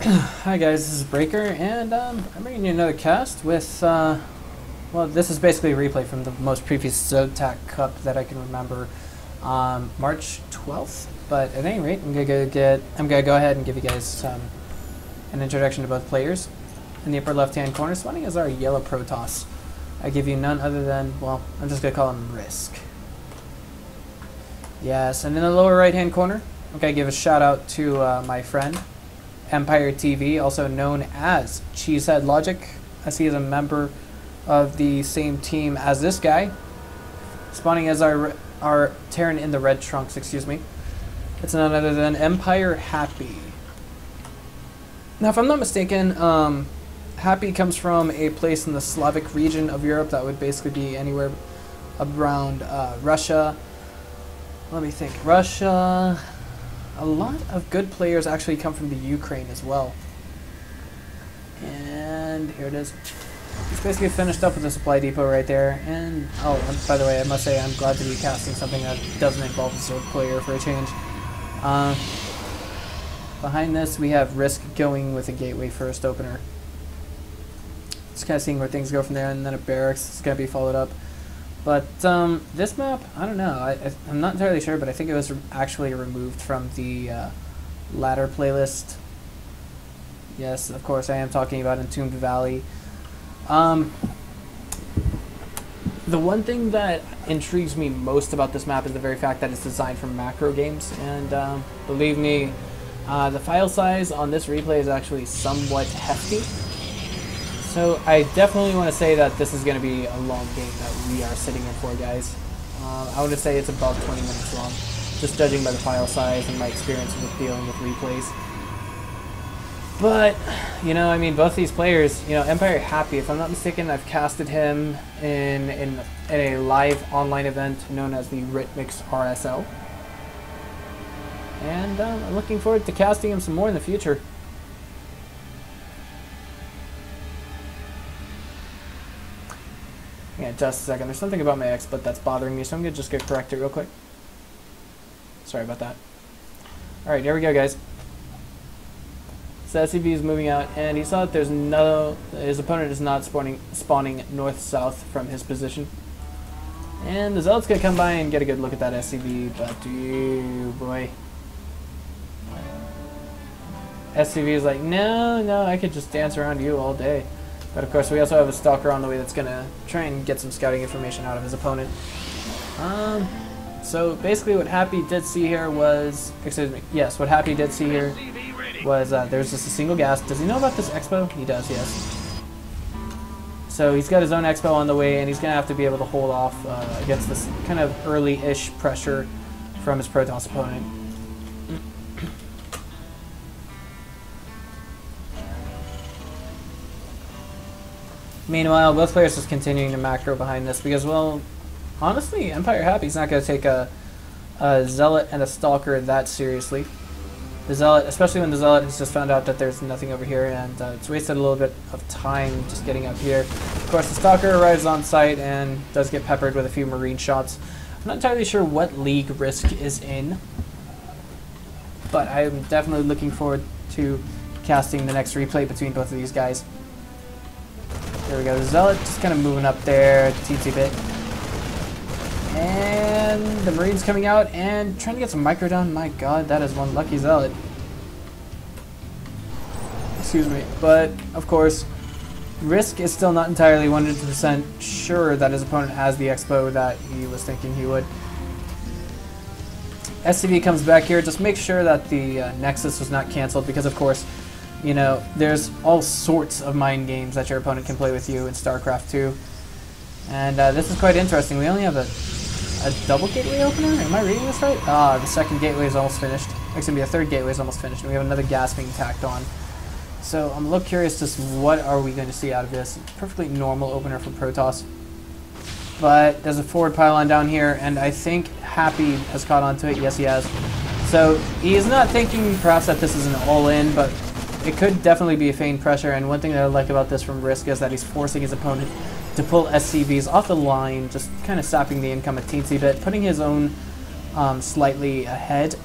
Hi guys, this is Breaker, and I'm bringing you another cast with, well, this is basically a replay from the most previous Zotac Cup that I can remember, March 12th. But at any rate, I'm gonna go ahead and give you guys an introduction to both players. In the upper left-hand corner, spawning is our yellow Protoss. I give you none other than, well, I'm just gonna call him RiSK. Yes, and in the lower right-hand corner, I'm gonna give a shout out to my friend EmpireHappy, also known as Cheesehead Logic, as he is a member of the same team as this guy. Spawning as our Terran in the red trunks, excuse me. It's none other than EmpireHappy. Now, if I'm not mistaken, Happy comes from a place in the Slavic region of Europe that would basically be anywhere around Russia. Let me think. Russia. A lot of good players actually come from the Ukraine as well. And here it is. It's basically finished up with the supply depot right there. And, oh, and by the way, I must say I'm glad to be casting something that doesn't involve a Zod player for a change. Behind this, we have RiSK going with a gateway first opener. Just kind of seeing where things go from there, and then a barracks is going to be followed up. But this map, I don't know. I'm not entirely sure, but I think it was actually removed from the ladder playlist. Yes, of course, I am talking about Entombed Valley. The one thing that intrigues me most about this map is the very fact that it's designed for macro games. And believe me, the file size on this replay is actually somewhat hefty. So I definitely want to say that this is going to be a long game that we are sitting in for, guys. I want to say it's above 20 minutes long, just judging by the file size and my experience with dealing with replays. But, you know, I mean, both these players, you know, EmpireHappy, if I'm not mistaken, I've casted him in a live online event known as the Ritmix RSL. And I'm looking forward to casting him some more in the future. Yeah, just a second. There's something about my XSplit that's bothering me, so I'm going to just go correct it real quick. Sorry about that. Alright, here we go, guys. So SCV is moving out, and he saw that there's his opponent is not spawning north-south from his position. And the Zealot's going to come by and get a good look at that SCV, but oh boy. SCV is like, no, I could just dance around you all day. But of course, we also have a Stalker on the way that's going to try and get some scouting information out of his opponent. So basically what Happy did see here was, what Happy did see here was there's just a single gas. Does he know about this expo? He does, yes. So he's got his own expo on the way, and he's going to have to be able to hold off against this kind of early-ish pressure from his Protoss opponent. Meanwhile, both players just continuing to macro behind this because, well, honestly, EmpireHappy's not going to take a Zealot and a Stalker that seriously. The Zealot, especially when the Zealot has just found out that there's nothing over here, and it's wasted a little bit of time just getting up here. Of course, the Stalker arrives on site and does get peppered with a few Marine shots. I'm not entirely sure what league RiSK is in, but I'm definitely looking forward to casting the next replay between both of these guys. There we go, the Zealot just kind of moving up there, teensy bit. And the Marine's coming out and trying to get some micro down. My god, that is one lucky Zealot. Excuse me. But, of course, RiSK is still not entirely 100% sure that his opponent has the expo that he was thinking he would. SCV comes back here, just make sure that the Nexus was not cancelled because, of course, you know, there's all sorts of mind games that your opponent can play with you in StarCraft 2. And this is quite interesting. We only have a double gateway opener? Am I reading this right? Ah, the second gateway is almost finished. It's going to be a third gateway is almost finished. And we have another gas being tacked on. So I'm a little curious as to what are we going to see out of this. Perfectly normal opener for Protoss. But there's a forward pylon down here, and I think Happy has caught on to it. Yes, he has. So he is not thinking perhaps that this is an all-in, but it could definitely be a feigned pressure, and one thing that I like about this from RiSK is that he's forcing his opponent to pull SCVs off the line, just kind of sapping the income a teensy bit, putting his own slightly ahead.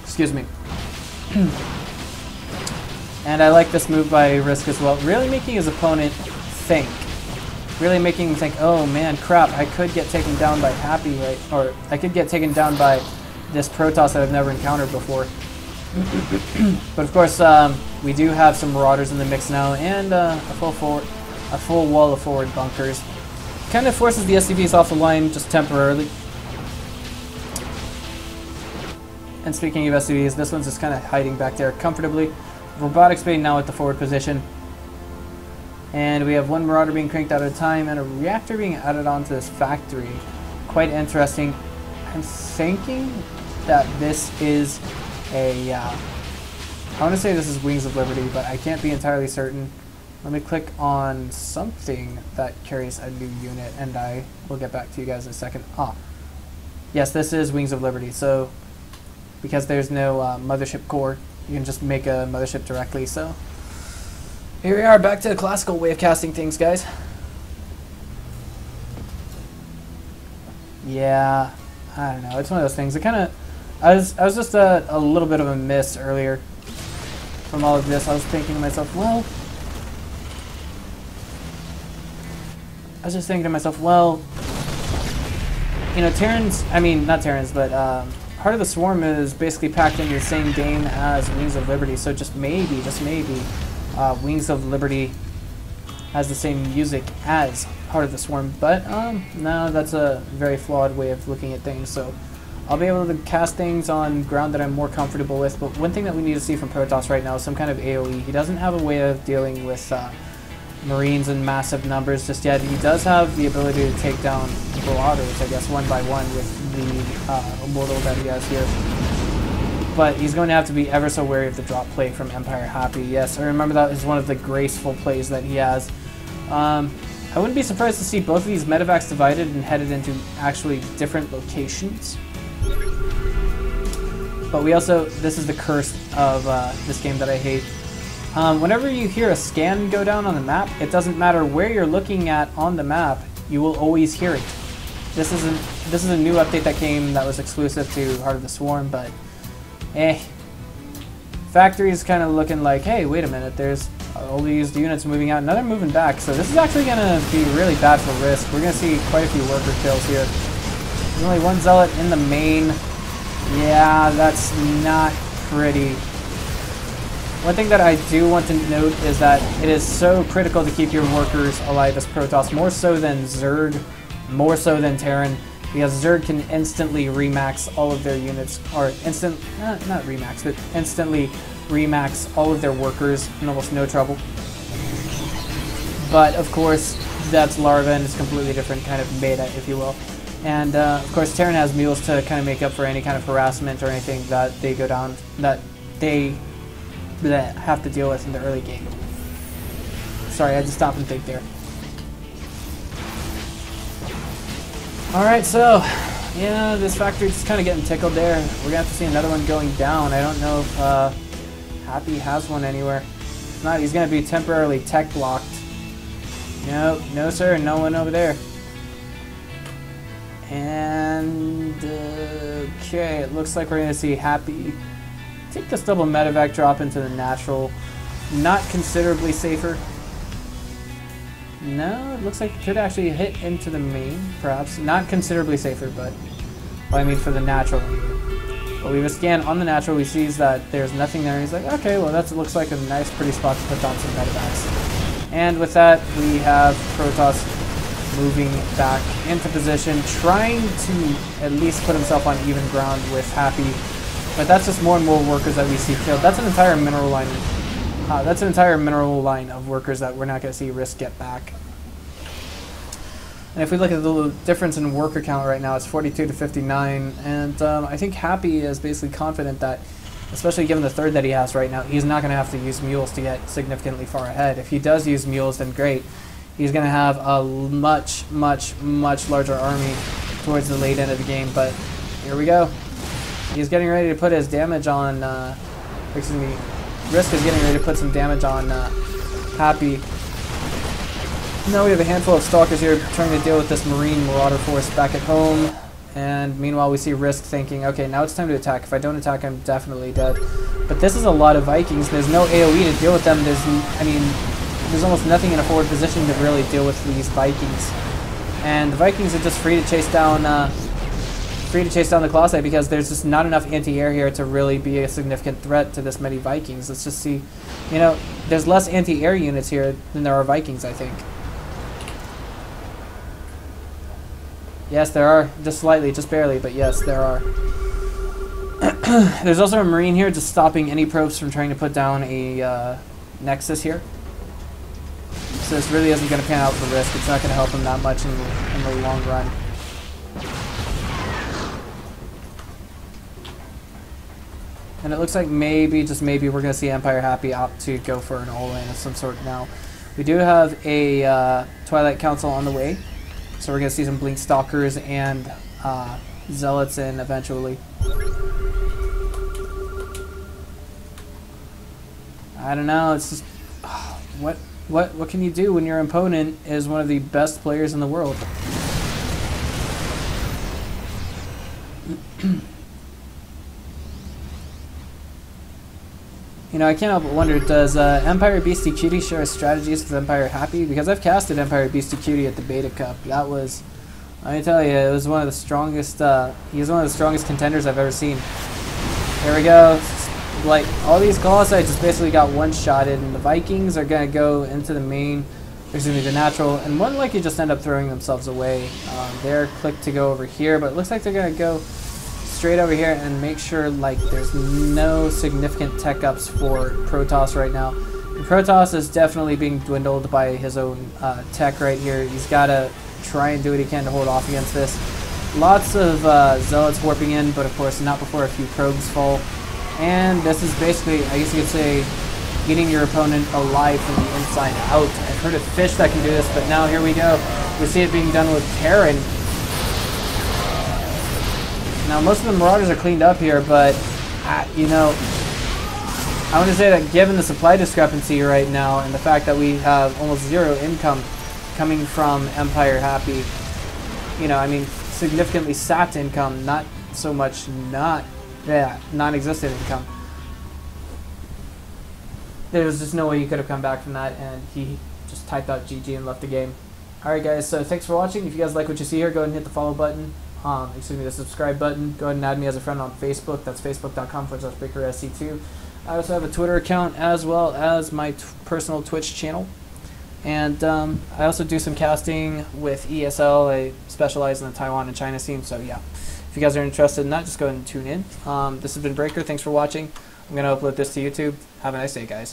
Excuse me. And I like this move by RiSK as well, really making his opponent think. Really making him think, oh man, crap, I could get taken down by Happy, right? Or I could get taken down by this Protoss that I've never encountered before. But of course, we do have some Marauders in the mix now, and a full wall of forward bunkers. Kind of forces the SCVs off the line just temporarily. And speaking of SCVs, this one's just kind of hiding back there comfortably. Robotics Bay now at the forward position. And we have one Marauder being cranked out at a time and a reactor being added onto this factory. Quite interesting. I'm thinking that this is a... I want to say this is Wings of Liberty, but I can't be entirely certain. Let me click on something that carries a new unit, and I will get back to you guys in a second. Ah, yes, this is Wings of Liberty. So, because there's no mothership core, you can just make a mothership directly. So, here we are, back to the classical way of casting things, guys. Yeah, I don't know. It's one of those things. It kind of, I was just a little bit of a miss earlier from all of this. I was thinking to myself, well. I was just thinking to myself, well, you know, Terran's, I mean, not Terran's, but Heart of the Swarm is basically packed into the same game as Wings of Liberty, so just maybe, Wings of Liberty has the same music as Heart of the Swarm, but no, that's a very flawed way of looking at things, so I'll be able to cast things on ground that I'm more comfortable with, but one thing that we need to see from Protoss right now is some kind of AoE. He doesn't have a way of dealing with Marines in massive numbers just yet. He does have the ability to take down Marauders, I guess, one by one with the Immortal that he has here. But he's going to have to be ever so wary of the drop play from EmpireHappy. Yes, I remember that is one of the graceful plays that he has. I wouldn't be surprised to see both of these medevacs divided and headed into actually different locations. But we also, this is the curse of this game that I hate. Whenever you hear a scan go down on the map, it doesn't matter where you're looking at on the map, you will always hear it. This is a new update that came that was exclusive to Heart of the Swarm, but Factory's kind of looking like, hey, wait a minute, there's all these units moving out, now they're moving back, so this is actually going to be really bad for RiSK. We're going to see quite a few worker kills here. There's only one Zealot in the main. Yeah, that's not pretty. One thing that I do want to note is that it is so critical to keep your workers alive as Protoss, more so than Zerg, more so than Terran, because Zerg can instantly remax all of their units, or not remax, but instantly remax all of their workers in almost no trouble. But of course, that's Larva and it's a completely different kind of meta, if you will. And of course, Terran has mules to kind of make up for any kind of harassment or anything that they go down, that they have to deal with in the early game. Sorry, I had to stop and think there. Alright, so, yeah, this factory's just kind of getting tickled there. We're going to have to see another one going down. I don't know if Happy has one anywhere. If not, he's going to be temporarily tech blocked. No sir, no one over there. And, okay, it looks like we're going to see Happy take this double medevac drop into the natural. Not considerably safer. No, it looks like it could actually hit into the main, perhaps. Not considerably safer, but, well, I mean for the natural. But we have a scan on the natural, we see that there's nothing there. He's like, okay, well that looks like a nice, pretty spot to put down some medevacs. And with that, we have Protoss moving back into position, trying to at least put himself on even ground with Happy. But that's just more and more workers that we see killed. That's an entire mineral line. That's an entire mineral line of workers that we're not going to see RiSK get back. And if we look at the difference in worker count right now, it's 42 to 59. And I think Happy is basically confident that, especially given the third that he has right now, he's not going to have to use mules to get significantly far ahead. If he does use mules, then great. He's going to have a much larger army towards the late end of the game. But here we go. He's getting ready to put his damage on, excuse me, RiSK is getting ready to put some damage on Happy. Now we have a handful of stalkers here trying to deal with this Marine Marauder force back at home. And meanwhile, we see RiSK thinking, okay, now it's time to attack. If I don't attack, I'm definitely dead. But this is a lot of Vikings. There's no AoE to deal with them. There's almost nothing in a forward position to really deal with these Vikings. And the Vikings are just free to chase down the Colossi because there's just not enough anti-air here to really be a significant threat to this many Vikings. Let's just see. You know, there's less anti-air units here than there are Vikings, I think. Yes, there are. Just slightly, just barely, but yes, there are. There's also a Marine here just stopping any probes from trying to put down a Nexus here. So this really isn't going to pan out for RiSK. It's not going to help him that much in the long run. And it looks like maybe, just maybe, we're going to see EmpireHappy opt to go for an all-in of some sort now. We do have a Twilight Council on the way. So we're going to see some Blink Stalkers and Zealots in eventually. I don't know, it's just... What can you do when your opponent is one of the best players in the world? You know, I can't help but wonder, does Empire Beastie Cutie share strategies with EmpireHappy? Because I've casted Empire Beastie Cutie at the Beta Cup. That was, let me tell you, it was one of the strongest, he was one of the strongest contenders I've ever seen. Here we go. Like, all these Colossi just basically got one-shotted, and the Vikings are going to go into the main, excuse me, the natural, and more than likely just end up throwing themselves away. They're clicked to go over here, but it looks like they're going to go straight over here and make sure like there's no significant tech ups for Protoss right now. And Protoss is definitely being dwindled by his own tech right here. He's got to try and do what he can to hold off against this. Lots of Zealots warping in, but of course not before a few probes fall. And this is basically, I guess you could say, eating your opponent alive from the inside out. I've heard of fish that can do this, but now here we go. We see it being done with Terran. Now most of the Marauders are cleaned up here, but you know, I want to say that given the supply discrepancy right now and the fact that we have almost zero income coming from EmpireHappy, you know, I mean, significantly sapped income, not so much non-existent income. There was just no way you could have come back from that, and he just typed out GG and left the game. Alright guys, so thanks for watching. If you guys like what you see here, go ahead and hit the follow button. The subscribe button. Go ahead and add me as a friend on Facebook. That's facebook.com/BreakerSC2. I also have a Twitter account as well as my personal Twitch channel. And I also do some casting with ESL. I specialize in the Taiwan and China scene, so yeah. If you guys are interested in that, just go ahead and tune in. This has been Breaker. Thanks for watching. I'm going to upload this to YouTube. Have a nice day, guys.